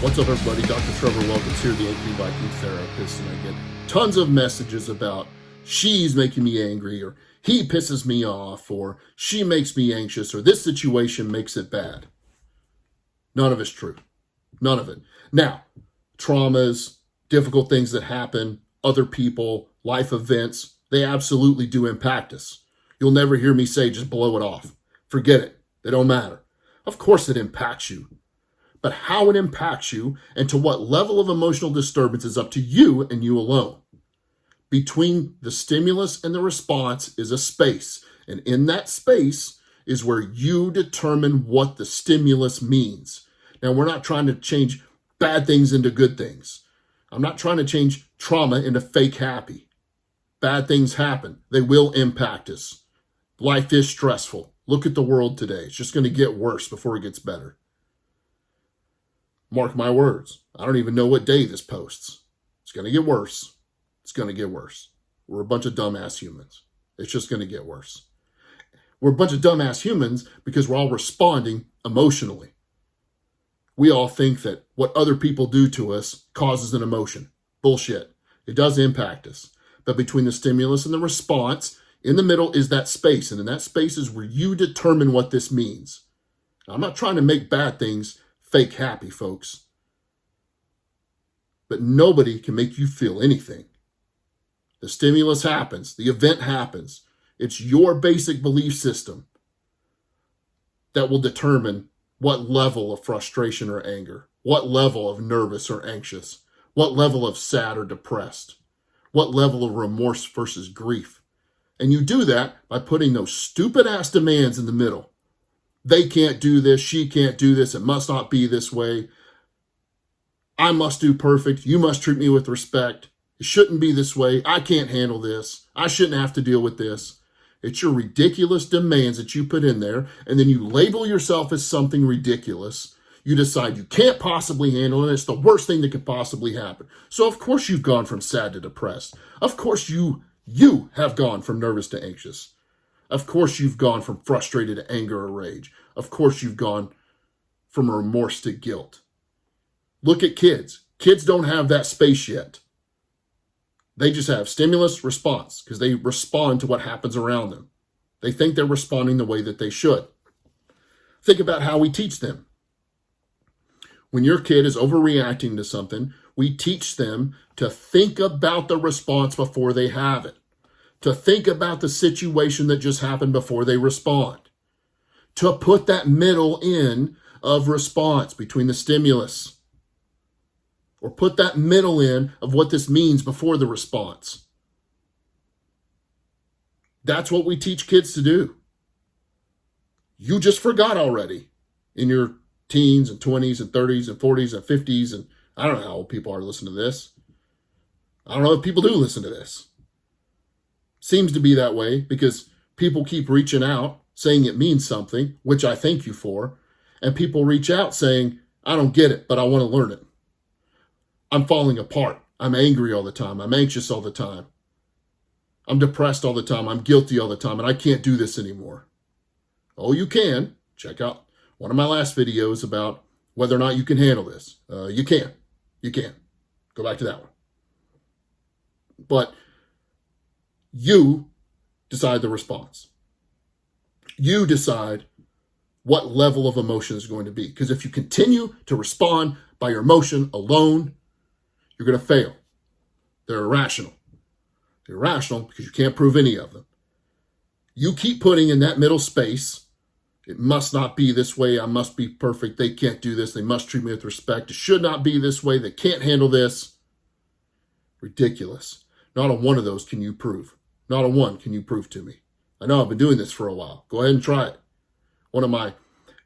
What's up, everybody? Dr. Trevor Wilkins here, the angry Viking therapist, and I get tons of messages about she's making me angry, or he pisses me off, or she makes me anxious, or this situation makes it bad. None of it's true. None of it. Now, traumas, difficult things that happen, other people, life events, they absolutely do impact us. You'll never hear me say just blow it off. Forget it. They don't matter. Of course it impacts you. But how it impacts you and to what level of emotional disturbance is up to you and you alone. Between the stimulus and the response is a space. And in that space is where you determine what the stimulus means. Now, we're not trying to change bad things into good things. I'm not trying to change trauma into fake happy. Bad things happen. They will impact us. Life is stressful. Look at the world today. It's just going to get worse before it gets better. Mark my words. I don't even know what day this posts. It's going to get worse. It's going to get worse. We're a bunch of dumbass humans. It's just going to get worse. We're a bunch of dumbass humans because we're all responding emotionally. We all think that what other people do to us causes an emotion. Bullshit. It does impact us. But between the stimulus and the response, in the middle is that space. And in that space is where you determine what this means. Now, I'm not trying to make bad things fake happy, folks. But nobody can make you feel anything. The stimulus happens. The event happens. It's your basic belief system that will determine what level of frustration or anger, what level of nervous or anxious, what level of sad or depressed, what level of remorse versus grief. And you do that by putting those stupid ass demands in the middle. They can't do this. She can't do this. It must not be this way. I must do perfect. You must treat me with respect. It shouldn't be this way. I can't handle this. I shouldn't have to deal with this. It's your ridiculous demands that you put in there, and then you label yourself as something ridiculous. You decide you can't possibly handle it. It's the worst thing that could possibly happen. So of course you've gone from sad to depressed. Of course you have gone from nervous to anxious. Of course you've gone from frustrated to anger or rage. Of course you've gone from remorse to guilt. Look at kids. Kids don't have that space yet. They just have stimulus response because they respond to what happens around them. They think they're responding the way that they should. Think about how we teach them. When your kid is overreacting to something, we teach them to think about the response before they have it. To think about the situation that just happened before they respond. To put that middle in of response between the stimulus. Or put that middle in of what this means before the response. That's what we teach kids to do. You just forgot already in your teens and 20s and 30s and 40s and 50s. And I don't know how old people are listening to this. I don't know if people do listen to this. Seems to be that way because people keep reaching out saying it means something, which I thank you for. And people reach out saying, I don't get it, but I want to learn it. I'm falling apart. I'm angry all the time. I'm anxious all the time. I'm depressed all the time. I'm guilty all the time. And I can't do this anymore. Oh, you can. Check out one of my last videos about whether or not you can handle this. You can. You can. Go back to that one. But you decide the response. You decide what level of emotion is going to be. Because if you continue to respond by your emotion alone, you're going to fail. They're irrational. They're irrational because you can't prove any of them. You keep putting in that middle space. It must not be this way. I must be perfect. They can't do this. They must treat me with respect. It should not be this way. They can't handle this. Ridiculous. Not a one of those can you prove. Not a one can you prove to me. I know I've been doing this for a while. Go ahead and try it. One of my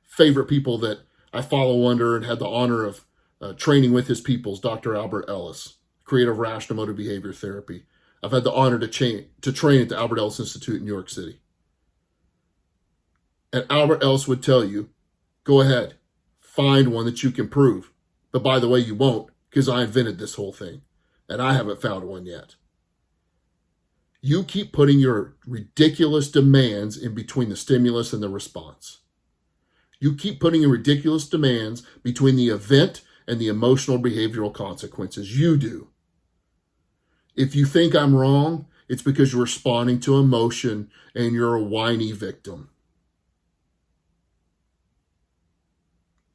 favorite people that I follow under and had the honor of training with his people is Dr. Albert Ellis, creator of Rational Motor Behavior Therapy. I've had the honor to train at the Albert Ellis Institute in New York City. And Albert Ellis would tell you, go ahead, find one that you can prove. But by the way, you won't because I invented this whole thing and I haven't found one yet. You keep putting your ridiculous demands in between the stimulus and the response. You keep putting your ridiculous demands between the event and the emotional behavioral consequences. You do. If you think I'm wrong, it's because you're responding to emotion and you're a whiny victim.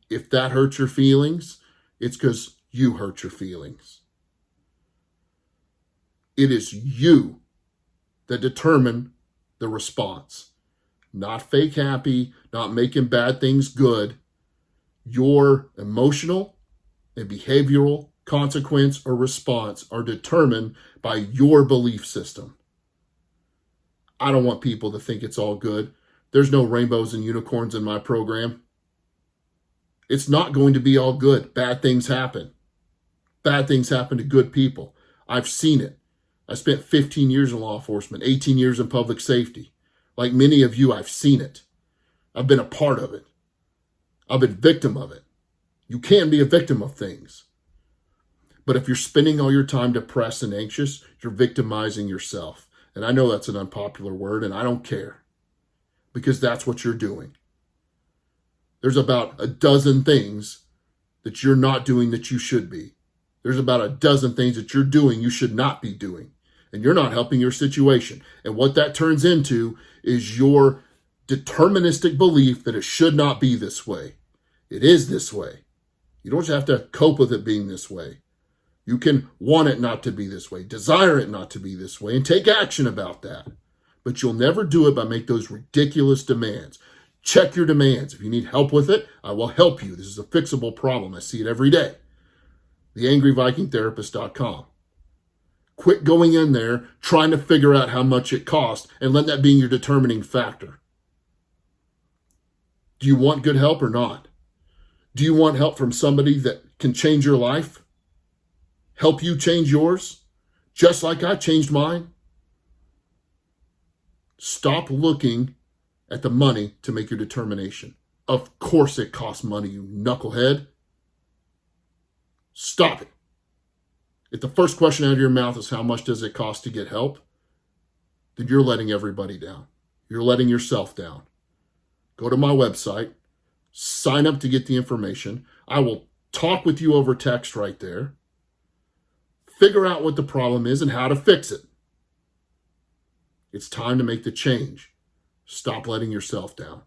If that hurts your feelings, it's because you hurt your feelings. It is you that determine the response. Not fake happy, not making bad things good. Your emotional and behavioral consequence or response are determined by your belief system. I don't want people to think it's all good. There's no rainbows and unicorns in my program. It's not going to be all good. Bad things happen. Bad things happen to good people. I've seen it. I spent 15 years in law enforcement, 18 years in public safety. Like many of you, I've seen it. I've been a part of it. I've been a victim of it. You can be a victim of things. But if you're spending all your time depressed and anxious, you're victimizing yourself. And I know that's an unpopular word, and I don't care, because that's what you're doing. There's about a dozen things that you're not doing that you should be. There's about a dozen things that you're doing you should not be doing. And you're not helping your situation. And what that turns into is your deterministic belief that it should not be this way. It is this way. You don't have to cope with it being this way. You can want it not to be this way, desire it not to be this way, and take action about that. But you'll never do it by making those ridiculous demands. Check your demands. If you need help with it, I will help you. This is a fixable problem. I see it every day. TheAngryVikingTherapist.com. Quit going in there trying to figure out how much it costs and let that be your determining factor. Do you want good help or not? Do you want help from somebody that can change your life? Help you change yours? Just like I changed mine? Stop looking at the money to make your determination. Of course it costs money, you knucklehead. Stop it. If the first question out of your mouth is how much does it cost to get help, then you're letting everybody down. You're letting yourself down. Go to my website, sign up to get the information. I will talk with you over text right there. Figure out what the problem is and how to fix it. It's time to make the change. Stop letting yourself down.